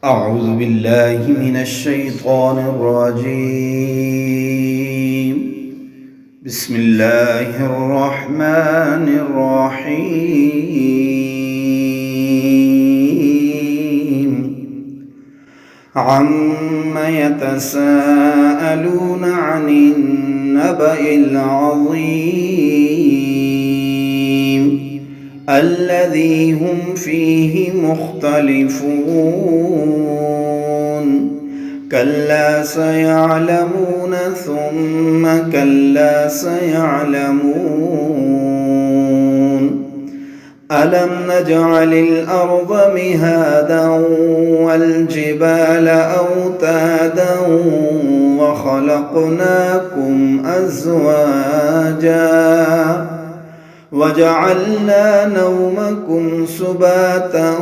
أعوذ بالله من الشيطان الرجيم. بسم الله الرحمن الرحيم. عم يتساءلون عن النبأ العظيم الذي هم فيه مختلفون. كلا سيعلمون ثم كلا سيعلمون. ألم نجعل الأرض مهادا والجبال أوتادا وخلقناكم أزواجا وجعلنا نومكم سباتا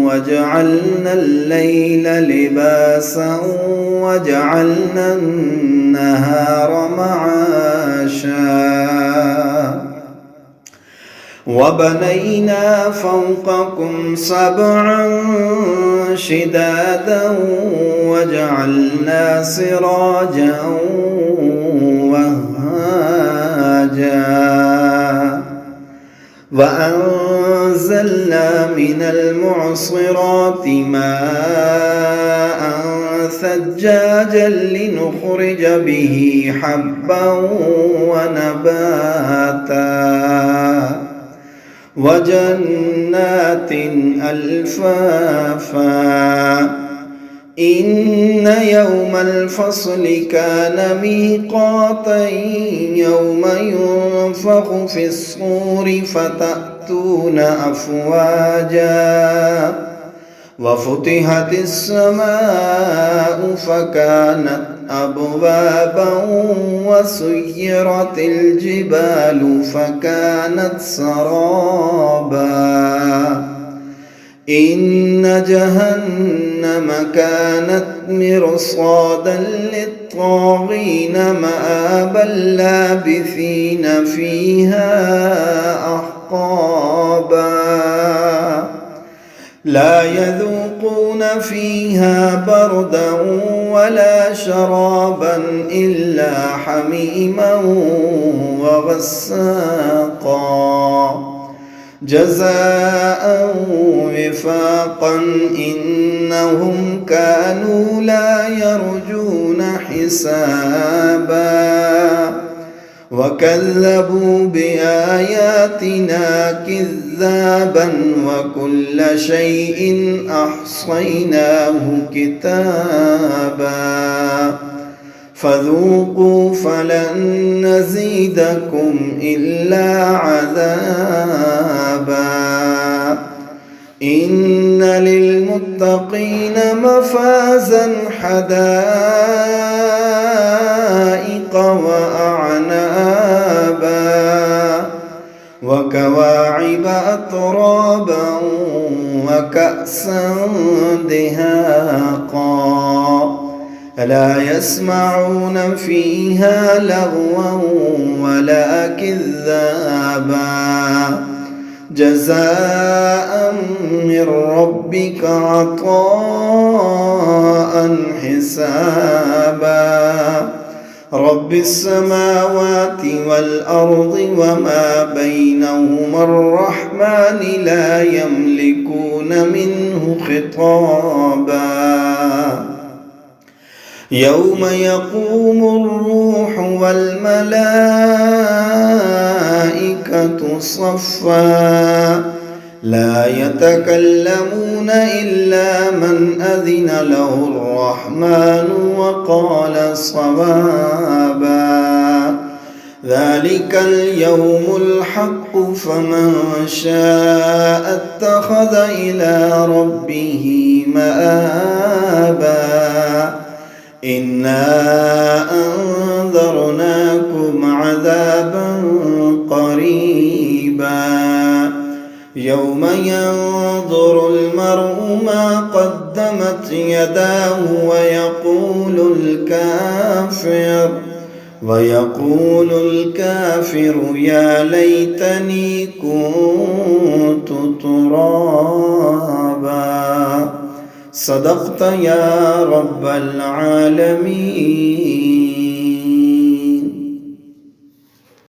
وجعلنا الليل لباسا وجعلنا النهار معاشا وبنينا فوقكم سبعا شدادا وجعلنا سراجا وهاجا وأنزلنا من المعصرات ماء ثجاجا لنخرج به حبا ونباتا وجنات ألفافا. إن يوم الفصل كان ميقاتا يوم ينفخ في الصور فتأتون أفواجا وفتحت السماء فكانت أبوابا وسيرت الجبال فكانت سرابا. إن جهنم كانت مرصادا للطاغين مآبا لابثين فيها أحقابا. لا يذوقون فيها بردا ولا شرابا إلا حميما وغساقا جزاء وفاقا. إنهم كانوا لا يرجون حسابا وكذبوا بآياتنا كذابا وكل شيء أحصيناه كتابا فذوقوا فلن نزيدكم إلا عذابا. إن للمتقين مفازا حدائق وأعنابا وكواعب أترابا وكأسا دهاقا. لا يسمعون فيها لغوا ولا كذابا. جزاء من ربك عطاء حسابا. رب السماوات والأرض وما بينهما الرحمن لا يملكون منه خطابا. يوم يقوم الروح والملائكة صفا لا يتكلمون إلا من أذن له الرحمن وقال صوابا. ذلك اليوم الحق فمن شاء اتخذ إلى ربه مآبا. إنا أنذرناكم عذابا قريبا يوم ينظر المرء ما قدمت يداه ويقول الكافر يا ليتني كنت ترابا. صدقت يا رب العالمين.